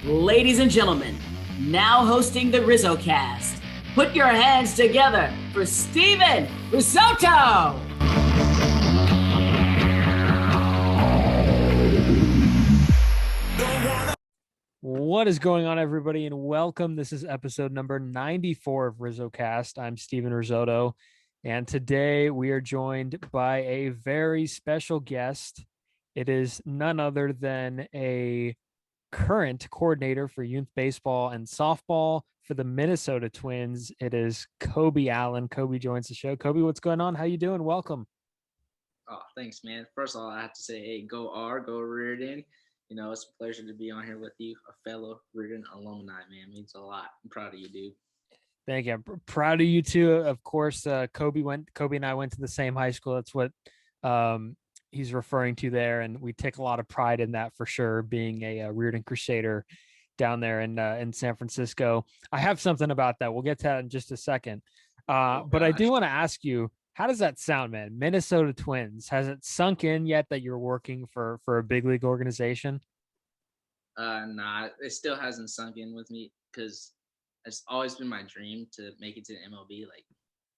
Ladies and gentlemen, now hosting the RizzoCast, put your hands together for Steven Risotto! What is going on, everybody, and welcome. This is episode number 94 of RizzoCast. I'm Steven Risotto, and today we are joined by a very special guest. It is none other than a current coordinator for youth baseball and softball for the Minnesota Twins. It is Kobi Allen. Kobi joins the show. Kobi, what's going on? How you doing? Welcome. Oh, thanks, man. First of all, I have to say, hey, go Reardon. You know, it's a pleasure to be on here with you, a fellow Reardon alumni, man. It means a lot. I'm proud of you, dude. Thank you. I'm proud of you too. Of course, Kobi and I went to the same high school. That's what he's referring to there, and we take a lot of pride in that for sure. Being a Reardon Crusader down there in San Francisco. I have something about that. We'll get to that in just a second. But I do want to ask you, how does that sound, man? Minnesota Twins. Has it sunk in yet that you're working for a big league organization? Nah, it still hasn't sunk in with me because it's always been my dream to make it to the MLB. Like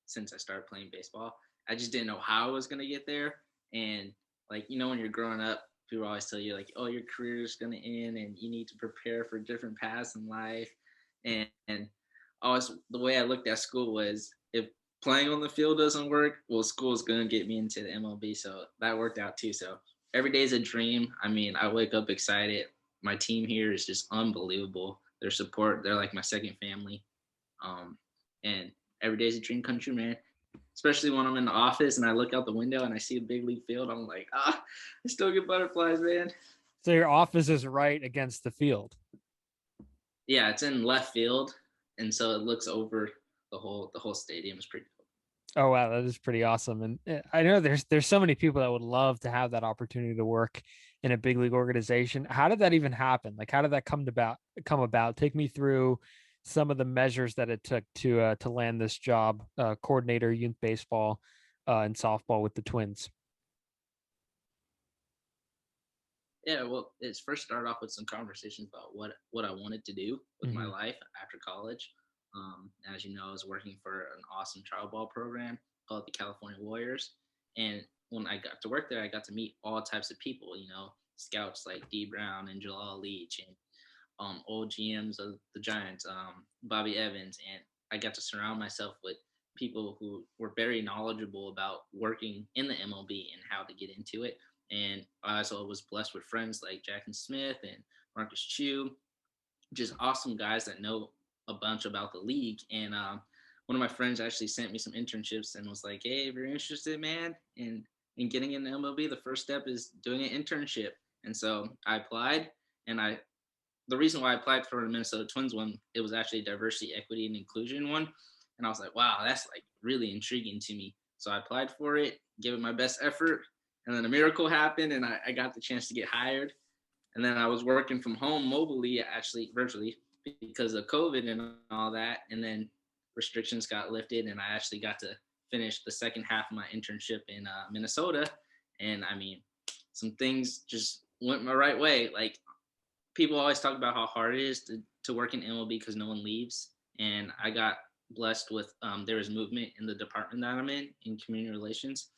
since I started playing baseball, I just didn't know how I was gonna get there. And like when you're growing up, people always tell you like, oh, your career is gonna end, and you need to prepare for different paths in life. And always the way I looked at school was if playing on the field doesn't work, well, school is gonna get me into the MLB. So that worked out too. So every day is a dream. I mean, I wake up excited. My team here is just unbelievable. Their support, they're like my second family. And every day is a dream come true, man. Especially when I'm in the office and I look out the window and I see a big league field, I'm like, I still get butterflies, man. So your office is right against the field. Yeah, it's in left field, and so it looks over the whole stadium. Is pretty cool. Oh wow, that is pretty awesome. And I know there's so many people that would love to have that opportunity to work in a big league organization. How did that even happen? Like, how did that come about? Take me through some of the measures that it took to land this job, coordinator youth baseball and softball with the Twins. Yeah, well, it's first started off with some conversations about what I wanted to do with my life after college. As you know, I was working for an awesome travel ball program called the California Warriors. And when I got to work there, I got to meet all types of people, scouts like D. Brown and Jalal Leach and old GMs of the Giants, Bobby Evans. And I got to surround myself with people who were very knowledgeable about working in the MLB and how to get into it. And I also was blessed with friends like Jackson Smith and Marcus Chu, just awesome guys that know a bunch about the league. And one of my friends actually sent me some internships and was like, hey, if you're interested, man, in getting in the MLB, the first step is doing an internship. And so I applied, and the reason why I applied for the Minnesota Twins one, it was actually a diversity, equity, and inclusion one. And I was like, wow, that's like really intriguing to me. So I applied for it, gave it my best effort, and then a miracle happened, and I got the chance to get hired. And then I was working from home mobily, actually virtually, because of COVID and all that. And then restrictions got lifted, and I actually got to finish the second half of my internship in Minnesota. And I mean, some things just went my right way. Like people always talk about how hard it is to work in MLB because no one leaves. And I got blessed with there was movement in the department that I'm in community relations.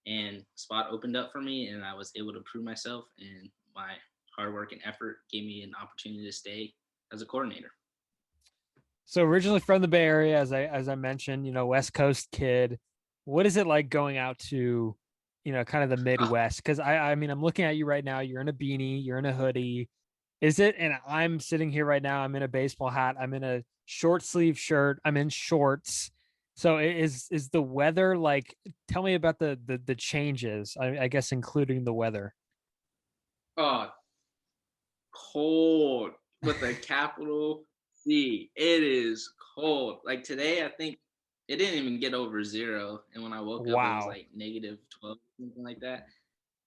And spot opened up for me, and I was able to prove myself, and my hard work and effort gave me an opportunity to stay as a coordinator. So originally from the Bay Area, as I mentioned, West Coast kid. What is it like going out to, kind of the Midwest? Because I mean, I'm looking at you right now. You're in a beanie, you're in a hoodie. Is it? And I'm sitting here right now. I'm in a baseball hat. I'm in a short sleeve shirt. I'm in shorts. So is the weather like? Tell me about the changes. I guess including the weather. Oh, cold with a capital C. It is cold. Like today, I think it didn't even get over 0. And when I woke up, it was like -12, something like that.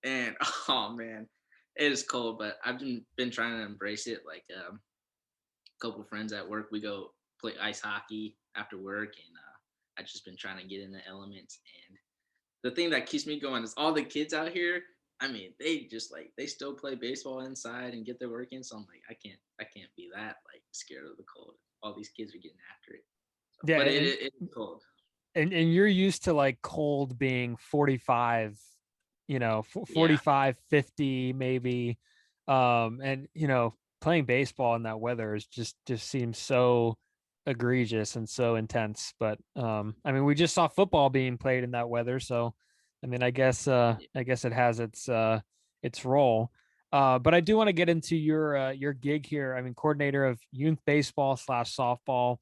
And oh man, it is cold, but I've been trying to embrace it. Like a couple of friends at work, we go play ice hockey after work, and I've just been trying to get in the elements. And the thing that keeps me going is all the kids out here. I mean, they just like they still play baseball inside and get their work in. So I'm like, I can't be that like scared of the cold. All these kids are getting after it. So, Yeah, but and it's cold. and you're used to like cold being 45, Yeah, 45, 50 maybe. And playing baseball in that weather is just seems so egregious and so intense. But I mean, we just saw football being played in that weather, so I mean, I guess it has its role. But I do want to get into your gig here. I mean, coordinator of youth baseball slash softball.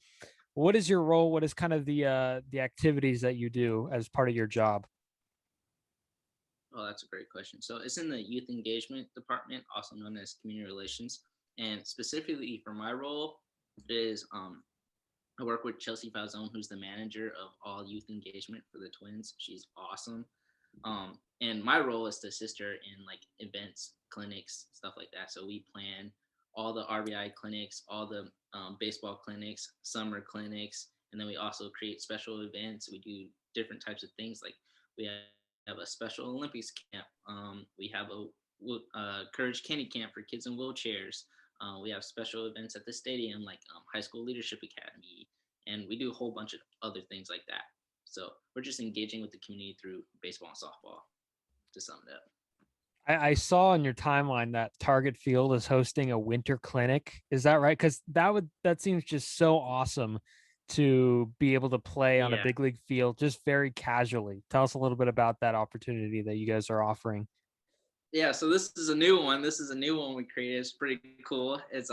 What is your role? What is kind of the activities that you do as part of your job? oh, that's a great question. So it's in the youth engagement department, also known as community relations. And specifically for my role is I work with Chelsea Falzone, who's the manager of all youth engagement for the Twins. She's awesome. And my role is to assist her in like events, clinics, stuff like that. So we plan all the RBI clinics, all the baseball clinics, summer clinics, and then we also create special events. We do different types of things. Like we have a Special Olympics camp. We have a Courage Candy Camp for kids in wheelchairs. We have special events at the stadium, like High School Leadership Academy, and we do a whole bunch of other things like that. So we're just engaging with the community through baseball and softball, to sum it up. I saw on your timeline that Target Field is hosting a winter clinic. Is that right? Because that seems just so awesome to be able to play on a Yeah. big league field just very casually. Tell us a little bit about that opportunity that you guys are offering. Yeah, so this is a new one. This is a new one we created. It's pretty cool. It's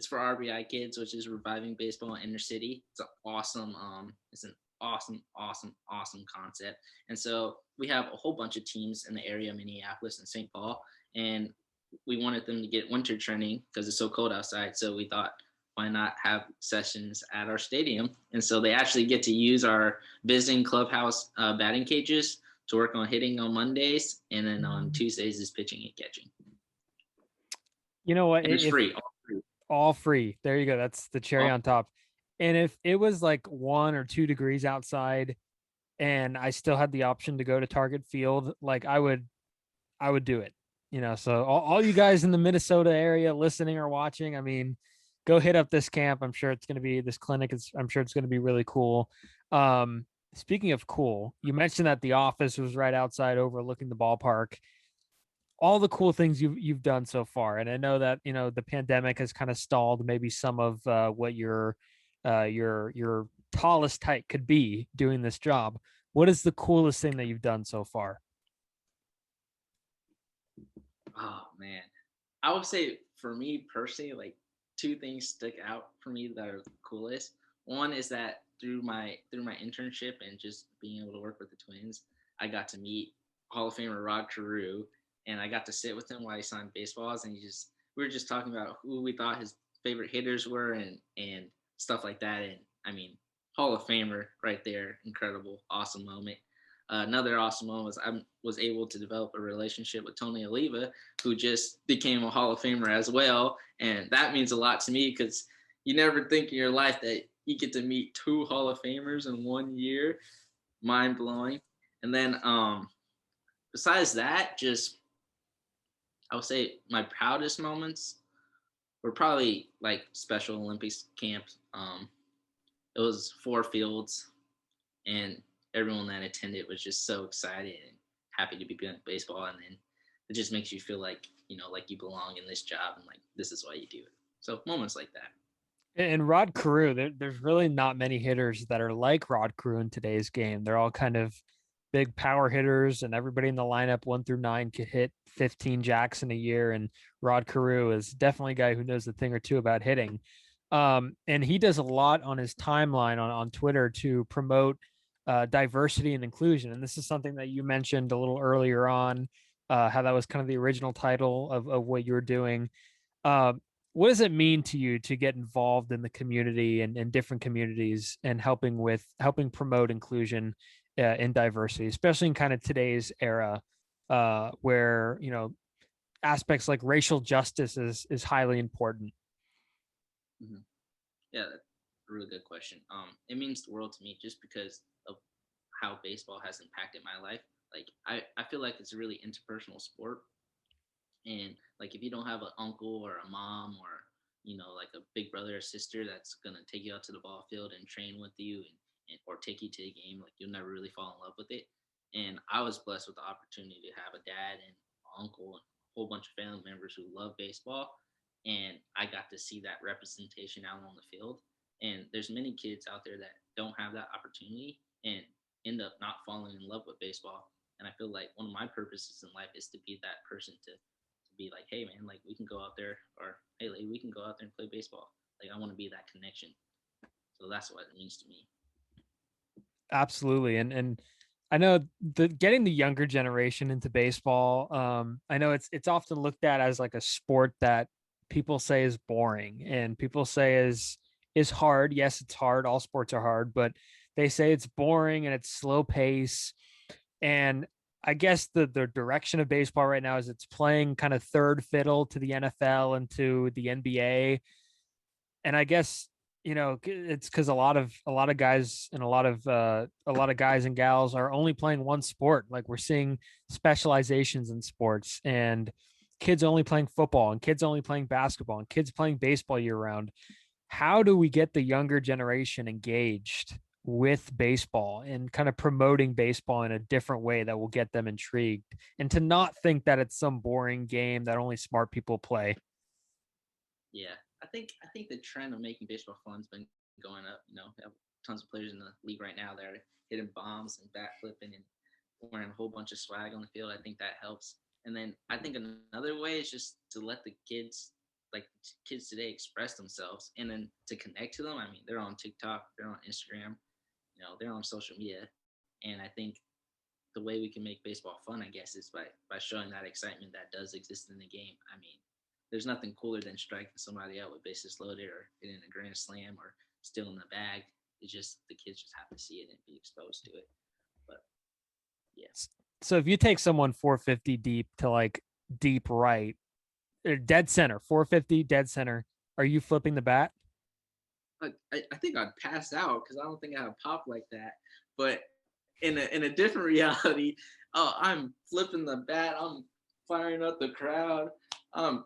for RBI kids, which is reviving baseball in inner city. It's an awesome concept. And so we have a whole bunch of teams in the area, Minneapolis and St. Paul, and we wanted them to get winter training because it's so cold outside. So we thought, why not have sessions at our stadium? And so they actually get to use our visiting clubhouse batting cages to work on hitting on Mondays, and then on Tuesdays is pitching and catching. You know what? And it's If free, all free. all free, there you go. That's the cherry All, on top. And if it was like 1 or 2 degrees outside and I still had the option to go to Target Field, like I would do it. So all you guys in the Minnesota area listening or watching, I mean, go hit up this camp. I'm sure it's going to be this clinic. I'm sure it's going to be really cool. Speaking of cool, you mentioned that the office was right outside overlooking the ballpark. All the cool things you've done so far, and I know that the pandemic has kind of stalled maybe some of what your tallest height could be doing this job. What is the coolest thing that you've done so far? oh man, I would say for me personally, like two things stick out for me that are the coolest. One is that through my internship and just being able to work with the Twins, I got to meet Hall of Famer Rod Carew, and I got to sit with him while he signed baseballs, and we were just talking about who we thought his favorite hitters were and stuff like that. And I mean, Hall of Famer right there, incredible, awesome moment. Another awesome moment was I was able to develop a relationship with Tony Oliva, who just became a Hall of Famer as well, and that means a lot to me because you never think in your life that you get to meet two Hall of Famers in 1 year. Mind blowing. And then besides that, just I would say my proudest moments were probably like Special Olympics camps. It was 4 fields, and everyone that attended was just so excited and happy to be playing baseball. And then it just makes you feel like like you belong in this job and like this is why you do it. So moments like that. And Rod Carew, there's really not many hitters that are like Rod Carew in today's game. They're all kind of big power hitters, and everybody in the lineup 1 through 9 could hit 15 jacks in a year. And Rod Carew is definitely a guy who knows a thing or two about hitting. And he does a lot on his timeline on Twitter to promote diversity and inclusion. And this is something that you mentioned a little earlier on, how that was kind of the original title of what you're doing. Uh, what does it mean to you to get involved in the community and different communities and helping promote inclusion and diversity, especially in kind of today's era, where aspects like racial justice is highly important? Mm-hmm. Yeah, that's a really good question. It means the world to me just because of how baseball has impacted my life. Like I feel like it's a really interpersonal sport, and like if you don't have an uncle or a mom or like a big brother or sister that's gonna take you out to the ball field and train with you and or take you to the game, like you'll never really fall in love with it. And I was blessed with the opportunity to have a dad and uncle and a whole bunch of family members who love baseball, and I got to see that representation out on the field. And there's many kids out there that don't have that opportunity and end up not falling in love with baseball. And I feel like one of my purposes in life is to be that person to be like, hey man, like we can go out there, or hey lady, we can go out there and play baseball. Like I want to be that connection. So that's what it means to me. Absolutely. And I know getting the younger generation into baseball, I know it's often looked at as like a sport that people say is boring and people say is hard. Yes, it's hard. All sports are hard, but they say it's boring and it's slow pace. And I guess the direction of baseball right now is it's playing kind of third fiddle to the NFL and to the NBA. And I guess it's because a lot of guys and a lot of guys and gals are only playing one sport. Like we're seeing specializations in sports, and kids only playing football and kids only playing basketball and kids playing baseball year round. How do we get the younger generation engaged with baseball and kind of promoting baseball in a different way that will get them intrigued and to not think that it's some boring game that only smart people play? Yeah, I think the trend of making baseball fun's been going up. We have tons of players in the league right now that are hitting bombs and bat flipping and wearing a whole bunch of swag on the field. I think that helps. And then I think another way is just to let the kids, like kids today, express themselves, and then to connect to them. I mean, they're on TikTok, they're on Instagram, they're on social media, and I think the way we can make baseball fun, I guess, is by showing that excitement that does exist in the game. I mean, there's nothing cooler than striking somebody out with bases loaded or hitting a grand slam or stealing the bag. It's just the kids just have to see it and be exposed to it. But yeah, So if you take someone 450 deep to like deep right, dead center, 450 dead center, are you flipping the bat? I think I'd pass out because I don't think I have pop like that. But in a different reality, oh, I'm flipping the bat. I'm firing up the crowd. I'm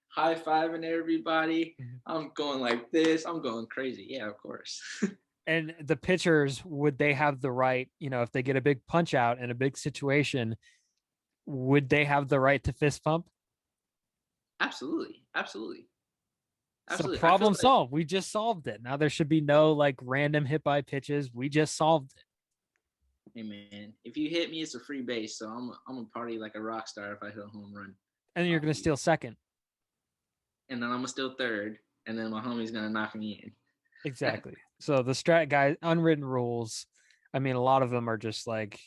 high fiving everybody. I'm going like this. I'm going crazy. Yeah, of course. And the pitchers, would they have the right, if they get a big punch out in a big situation, would they have the right to fist pump? Absolutely, absolutely, So absolutely. I feel problem like, solved. We just solved it. Now there should be no like random hit by pitches. We just solved it. hey man, if you hit me, it's a free base. So I'm a party like a rock star if I hit a home run And then you're off going to you, steal second. and then I'm still third, and then my homie's gonna knock me in. Exactly. So the strat guys, unwritten rules. I mean, a lot of them are just like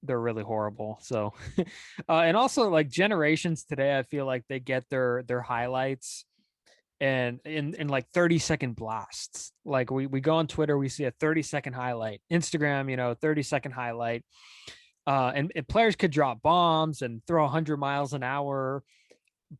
they're really horrible. So, and also like generations today, I feel like they get their highlights and in like 30-second blasts. Like we go on Twitter, we see a 30-second highlight. Instagram, 30-second highlight. And players could drop bombs and throw 100 miles an hour,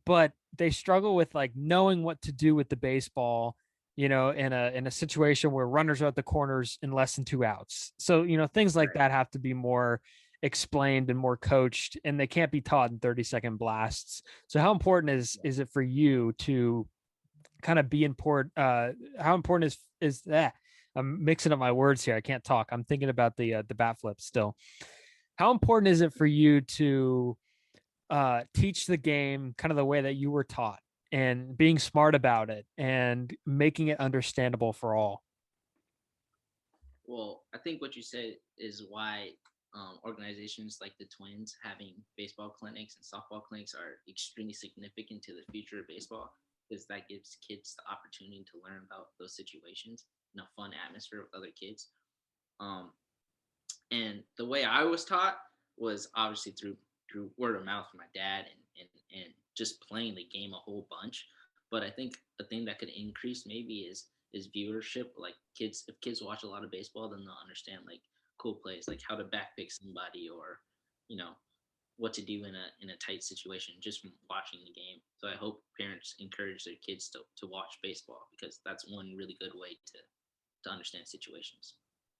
but they struggle with like knowing what to do with the baseball, in a situation where runners are at the corners in less than 2 outs. So, things like Right. that have to be more explained and more coached, and they can't be taught in 30-second blasts. So how important is it for you to kind of be important? How important is that? I'm mixing up my words here. I can't talk. I'm thinking about the bat flip still. How important is it for you to teach the game kind of the way that you were taught and being smart about it and making it understandable for all? Well, I think what you said is why organizations like the Twins having baseball clinics and softball clinics are extremely significant to the future of baseball, because that gives kids the opportunity to learn about those situations in a fun atmosphere with other kids. Um, and the way I was taught was obviously through word of mouth from my dad and just playing the game a whole bunch. But I think the thing that could increase maybe is viewership. Like kids, if kids watch a lot of baseball, then they'll understand like cool plays, like how to backpick somebody, or you know what to do in a tight situation just from watching the game. So I hope parents encourage their kids to watch baseball, because that's one really good way to understand situations.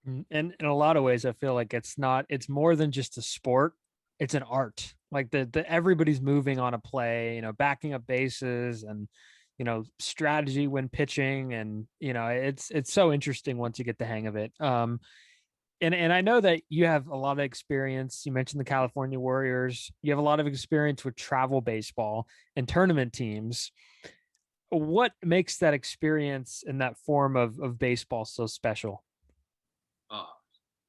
And in a lot of ways, I feel like it's more than just a sport. it's an art. Like the everybody's moving on a play, backing up bases and strategy when pitching, and it's so interesting once you get the hang of it. And I know that you have a lot of experience. You mentioned the California Warriors. You have a lot of experience with travel baseball and tournament teams. What makes that experience in that form of baseball so special? Uh,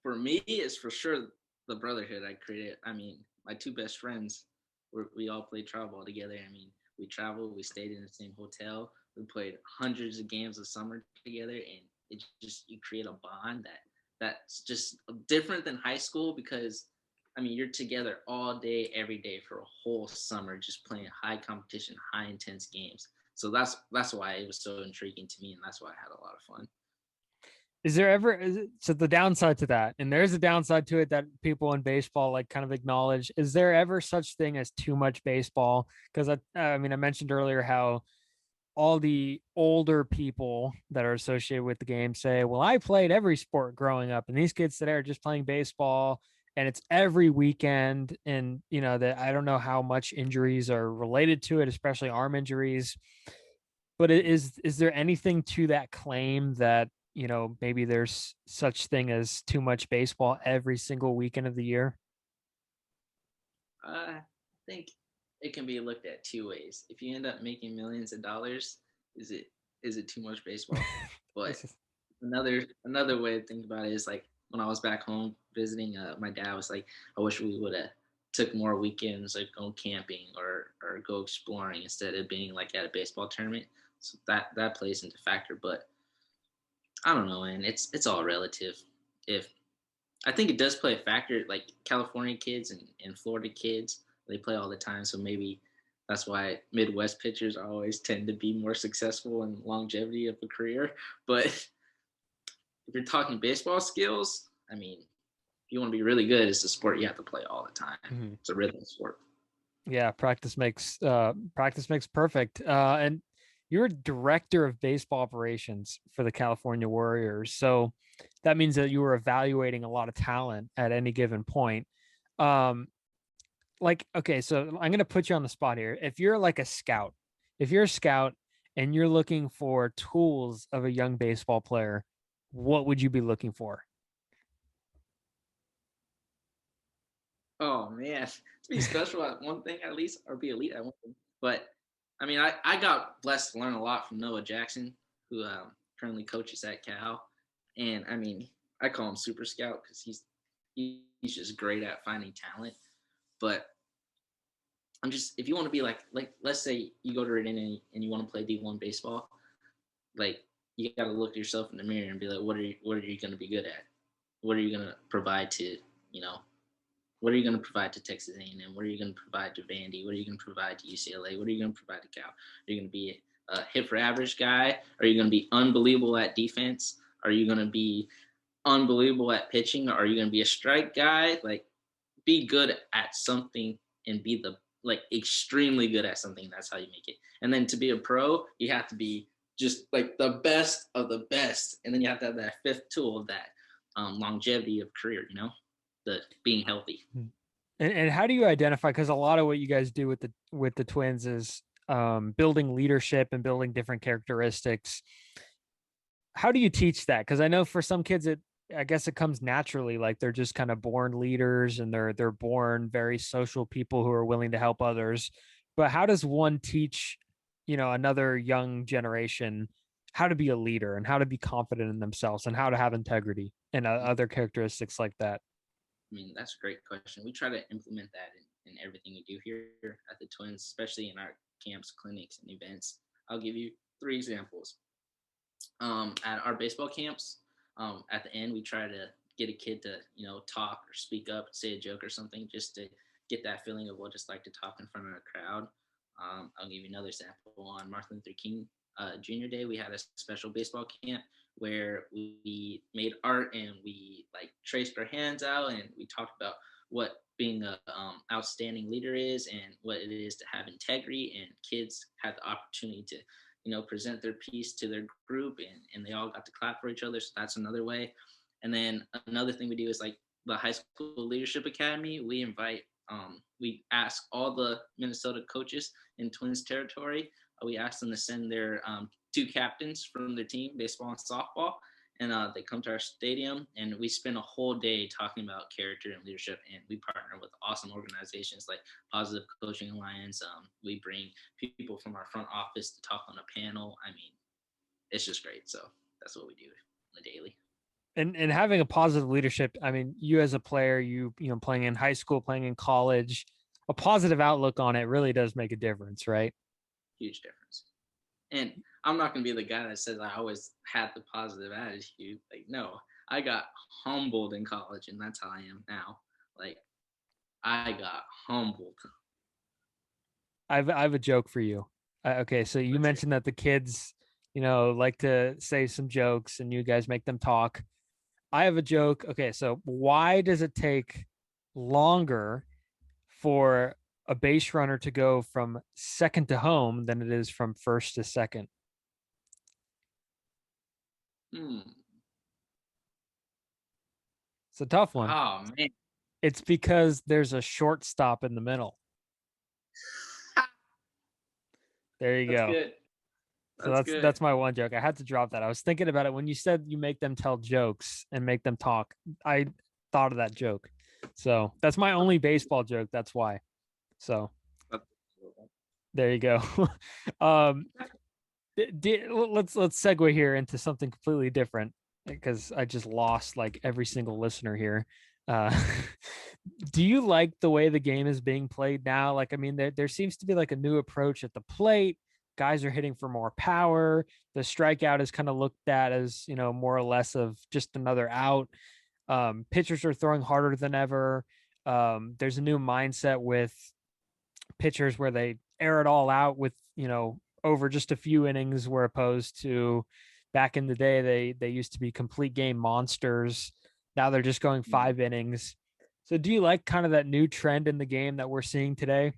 for me, it's for sure the brotherhood I created. I mean, my two best friends, we all played travel ball together. I mean, we traveled, we stayed in the same hotel, we played hundreds of games of summer together, and it just you create a bond that's just different than high school because I mean you're together all day, every day for a whole summer, just playing high competition, high intense games. So that's why it was so intriguing to me, and that's why I had a lot of fun. So the downside to that, and there's a downside to it that people in baseball like kind of acknowledge, is there ever such thing as too much baseball? Because I mean, I mentioned earlier how all the older people that are associated with the game say, well, I played every sport growing up, and these kids today are just playing baseball and it's every weekend. And that I don't know how much injuries are related to it, especially arm injuries. But is there anything to that claim that maybe there's such thing as too much baseball every single weekend of the year? I think it can be looked at two ways. If you end up making millions of dollars, is it too much baseball? But another way to think about it is like when I was back home visiting, my dad was like, I wish we would have took more weekends like go camping or go exploring instead of being like at a baseball tournament. So that plays into factor. But I don't know, man. It's all relative. If I think it does play a factor. Like California kids and Florida kids, they play all the time. So maybe that's why Midwest pitchers always tend to be more successful and longevity of a career. But if you're talking baseball skills, I mean, if you want to be really good, it's a sport you have to play all the time. Mm-hmm. It's a rhythm sport. Yeah, practice makes perfect. And you're director of baseball operations for the California Warriors. So that means that you were evaluating a lot of talent at any given point. Um, okay, so I'm going to put you on the spot here. If you're a scout and you're looking for tools of a young baseball player, what would you be looking for? Oh man, to be special at one thing at least, or be elite at one thing. But I mean, I got blessed to learn a lot from Noah Jackson, who currently coaches at Cal, and I mean, I call him Super Scout because he's just great at finding talent. But I'm just if you want to be like let's say you go to Reading and you want to play D1 baseball, like you got to look at yourself in the mirror and be like, what are you going to be good at? What are you going to provide to you know what are you going to provide to Texas A&M? What are you going to provide to Vandy? What are you going to provide to UCLA? What are you going to provide to Cal? Are you going to be a hit for average guy? Are you going to be unbelievable at defense? Are you going to be unbelievable at pitching? Or are you going to be a strike guy? Like, be good at something and be the extremely good at something. That's how you make it. And then to be a pro, you have to be just like the best of the best. And then you have to have that fifth tool of that longevity of career. The being healthy. And how do you identify? Because a lot of what you guys do with the twins is building leadership and building different characteristics. How do you teach that? Because I know for some kids, I guess it comes naturally, like they're just kind of born leaders and they're born very social people who are willing to help others. But how does one teach, another young generation how to be a leader and how to be confident in themselves and how to have integrity and other characteristics like that? I mean, that's a great question. We try to implement that in everything we do here at the Twins, especially in our camps, clinics, and events. I'll give you 3 examples. At our baseball camps, at the end, we try to get a kid to, talk or speak up, say a joke or something, just to get that feeling of what it's like to talk in front of a crowd. I'll give you another example. On Martin Luther King Junior Day, we had a special baseball camp where we made art and we traced our hands out and we talked about what being a outstanding leader is and what it is to have integrity, and kids had the opportunity to present their piece to their group, and they all got to clap for each other. So that's another way. And then another thing we do is like the high school leadership academy. We invite We ask all the Minnesota coaches in Twins territory. We ask them to send their 2 captains from their team, baseball and softball, and they come to our stadium, and we spend a whole day talking about character and leadership. And we partner with awesome organizations like Positive Coaching Alliance. We bring people from our front office to talk on a panel. I mean, it's just great. So that's what we do on the daily. And having a positive leadership, I mean, you as a player, you know, playing in high school, playing in college, a positive outlook on it really does make a difference, right? Huge difference. And I'm not going to be the guy that says I always had the positive attitude. Like, no, I got humbled in college, and that's how I am now. Like, I got humbled. I have a joke for you. Okay, so you mentioned that the kids, you know, like to say some jokes and you guys make them talk. I have a joke. Okay, so why does it take longer for a base runner to go from second to home than it is from first to second? It's a tough one. Oh, man. It's because there's a shortstop in the middle. There you go. Good. So that's my one joke. I had to drop that. I was thinking about it when you said you make them tell jokes and make them talk. I thought of that joke. So that's my only baseball joke. That's why. So there you go. Let's segue here into something completely different because I just lost like every single listener here. Do you like the way the game is being played now? Like, I mean, there seems to be like a new approach at the plate. Guys are hitting for more power. The strikeout is kind of looked at as, you know, more or less of just another out. Pitchers are throwing harder than ever. There's a new mindset with pitchers where they air it all out with, you know, over just a few innings, where opposed to back in the day, they used to be complete game monsters. Now they're just going 5 innings. So do you like kind of that new trend in the game that we're seeing today?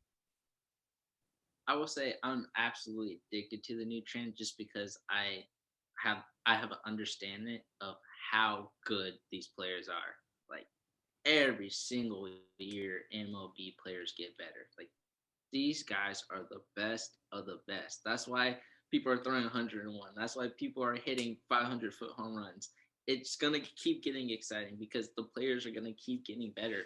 I will say I'm absolutely addicted to the new trend just because I have an understanding of how good these players are. Like, every single year, MLB players get better. Like, these guys are the best of the best. That's why people are throwing 101. That's why people are hitting 500-foot home runs. It's going to keep getting exciting because the players are going to keep getting better.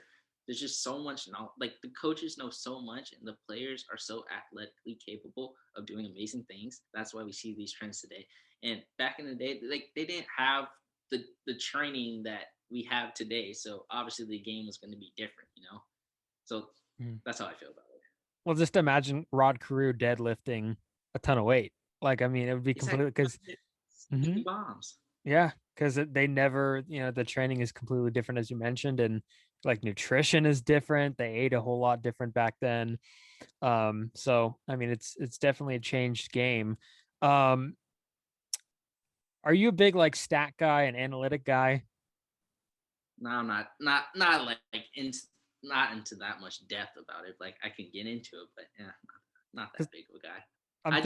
There's just so much knowledge. Like, the coaches know so much, and the players are so athletically capable of doing amazing things. That's why we see these trends today. And back in the day, like, they didn't have the training that we have today. So obviously the game was going to be different, you know? So that's how I feel about it. Well, just imagine Rod Carew deadlifting a ton of weight. Like, I mean, it would be completely because bombs. Yeah, because they never, you know, the training is completely different, as you mentioned, and like nutrition is different. They ate a whole lot different back then. So I mean, it's definitely a changed game. Are you a big like stat guy and analytic guy? No, I'm not like not into that much depth about it. Like, I can get into it, but yeah, not that big of a guy. I'm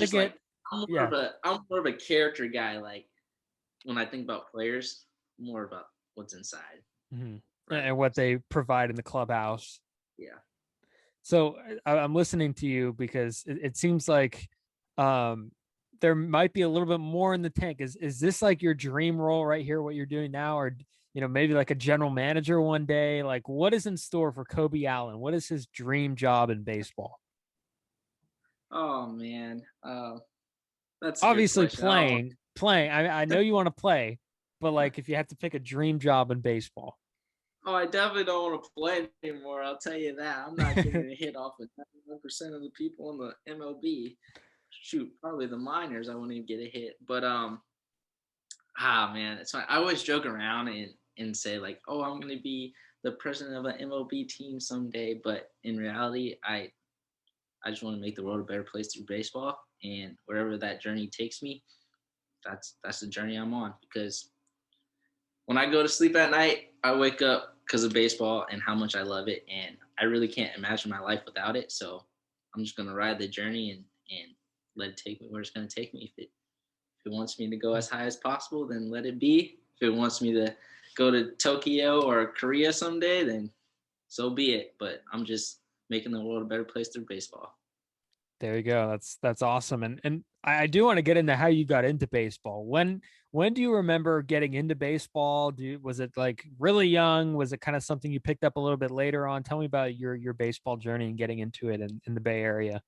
more of a character guy. Like, when I think about players, more about what's inside. Mm-hmm. Right? And what they provide in the clubhouse. Yeah. So I'm listening to you because it seems like there might be a little bit more in the tank. Is this like your dream role right here, what you're doing now? Or, you know, maybe like a general manager one day? Like, what is in store for Kobi Allen? What is his dream job in baseball? Oh, man. That's obviously playing. I know you want to play, but like, if you have to pick a dream job in baseball. Oh, I definitely don't want to play anymore. I'll tell you that. I'm not getting a hit off of 91% of the people in the MLB. Shoot, probably the minors, I won't even get a hit. But man, it's fine. I always joke around and say like, oh, I'm gonna be the president of an MLB team someday. But in reality, I just want to make the world a better place through baseball, and wherever that journey takes me, that's the journey I'm on. Because when I go to sleep at night, I wake up because of baseball and how much I love it, and I really can't imagine my life without it. So I'm just gonna ride the journey and let it take me where it's gonna take me. If it wants me to go as high as possible, then let it be. If it wants me to go to Tokyo or Korea someday, then so be it. But I'm just making the world a better place through baseball. There you go. That's awesome. And I do want to get into how you got into baseball. When do you remember getting into baseball? Was it like really young? Was it kind of something you picked up a little bit later on? Tell me about your baseball journey and getting into it in the Bay Area.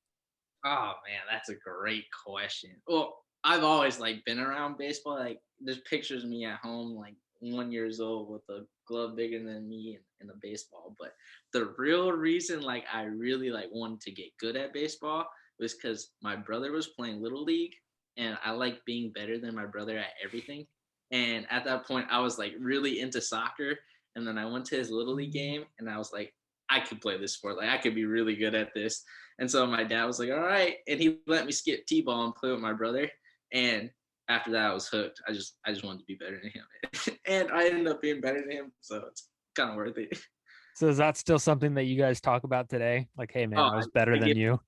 Oh man, that's a great question. Well, I've always like been around baseball. Like there's pictures of me at home, like 1 years old with a glove bigger than me and a baseball. But the real reason like I really like wanted to get good at baseball was because my brother was playing Little League and I like being better than my brother at everything. And at that point I was like really into soccer. And then I went to his Little League game and I was like, I could play this sport. Like I could be really good at this. And so my dad was like, all right. And he let me skip T-ball and play with my brother. And after that, I was hooked. I just wanted to be better than him. And I ended up being better than him. So it's kind of worth it. So is that still something that you guys talk about today? Like, hey man, I was better than you.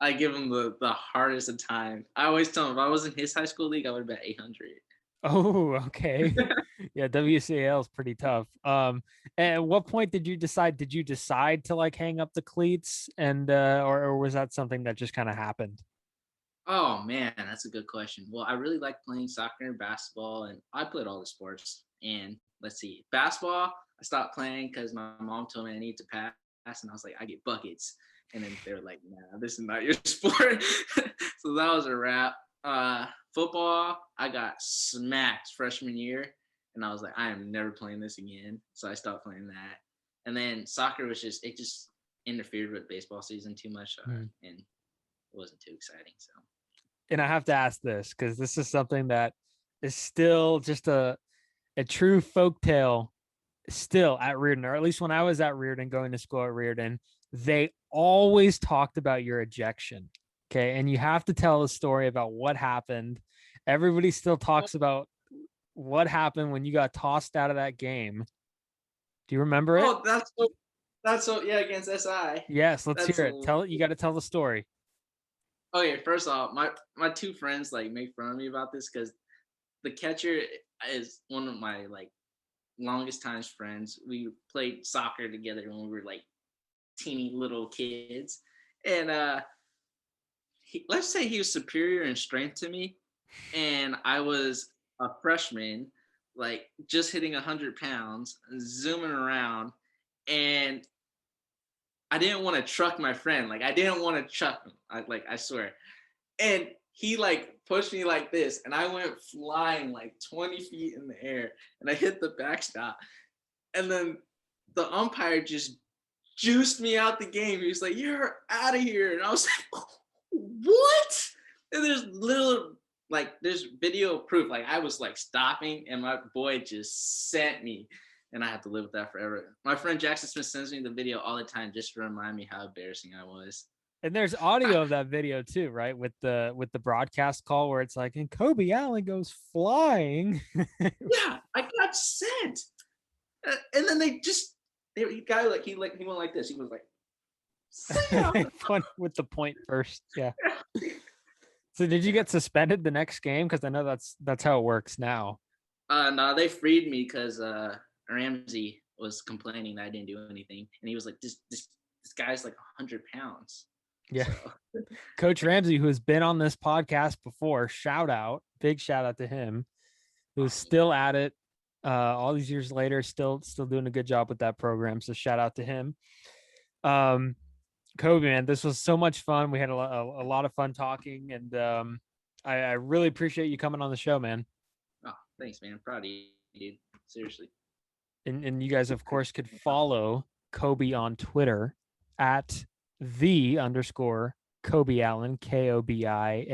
I give him the hardest of time. I always tell him if I was in his high school league, I would have been 800. Oh, okay. Yeah, WCAL is pretty tough. And at what point did you decide to like hang up the cleats and or was that something that just kind of happened? Oh man, that's a good question. Well, I really like playing soccer and basketball, and I played all the sports. And let's see, basketball, I stopped playing because my mom told me I need to pass, and I was like, I get buckets. And then they were like, nah, this is not your sport. So that was a wrap. Football, I got smacked freshman year, and I was like, I am never playing this again. So I stopped playing that. And then soccer was just interfered with baseball season too much, and it wasn't too exciting. So. And I have to ask this because this is something that is still just a true folktale still at Reardon, or at least when I was at Reardon, going to school at Reardon, they always talked about your ejection. Okay. And you have to tell a story about what happened. Everybody still talks about what happened when you got tossed out of that game. Do you remember it? Oh, that's so yeah, against SI. Yes, let's hear it. You got to tell the story. Okay, first off, my two friends like make fun of me about this because the catcher is one of my like longest times friends. We played soccer together when we were like teeny little kids, and let's say he was superior in strength to me, and I was a freshman, like just hitting 100 pounds, zooming around, and I didn't want to truck my friend. Like I didn't want to chuck him. I swear. And he like pushed me like this, and I went flying like 20 feet in the air, and I hit the backstop. And then the umpire just juiced me out the game. He was like, "You're out of here," and I was like, "What?" And there's video proof. Like I was like stopping, and my boy just sent me. And I have to live with that forever. My friend Jackson Smith sends me the video all the time just to remind me how embarrassing I was. And there's audio of that video too, right? With the broadcast call where it's like, and Kobi Allen goes flying. Yeah, I got sent. And then he went like this. He was like, with the point first. Yeah. So did you get suspended the next game? Because I know that's how it works now. No, they freed me because Ramsey was complaining that I didn't do anything, and he was like, "This guy's like 100 pounds." Yeah, so. Coach Ramsey, who has been on this podcast before, big shout out to him, who's still at it all these years later, still doing a good job with that program. So shout out to him. Kobi, man, this was so much fun. We had a lot of fun talking, and I really appreciate you coming on the show, man. Oh, thanks, man. I'm proud of you, dude. Seriously. And you guys, of course, could follow Kobi on Twitter at _Kobi Allen, KOBIALLEN.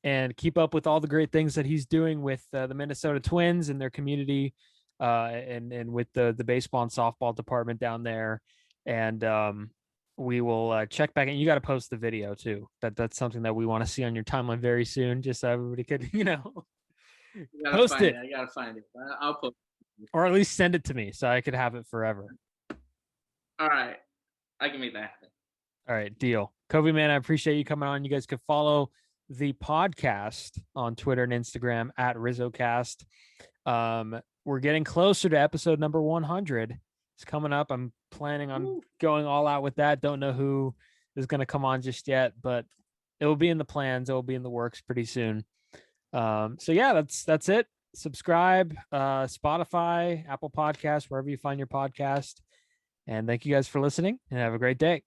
And keep up with all the great things that he's doing with the Minnesota Twins and their community, and with the baseball and softball department down there. And we will check back. And you got to post the video too. That's something that we want to see on your timeline very soon, just so everybody could, post it. I gotta find it. I'll post it. Or at least send it to me so I could have it forever. All right. I can make that happen. All right, deal. Kobi, man, I appreciate you coming on. You guys could follow the podcast on Twitter and Instagram at RizzoCast. We're getting closer to episode number 100. It's coming up. I'm planning on going all out with that. Don't know who is going to come on just yet, but it will be in the plans. It will be in the works pretty soon. So yeah, that's it. Subscribe, Spotify, Apple Podcasts, wherever you find your podcast. And thank you guys for listening, and have a great day.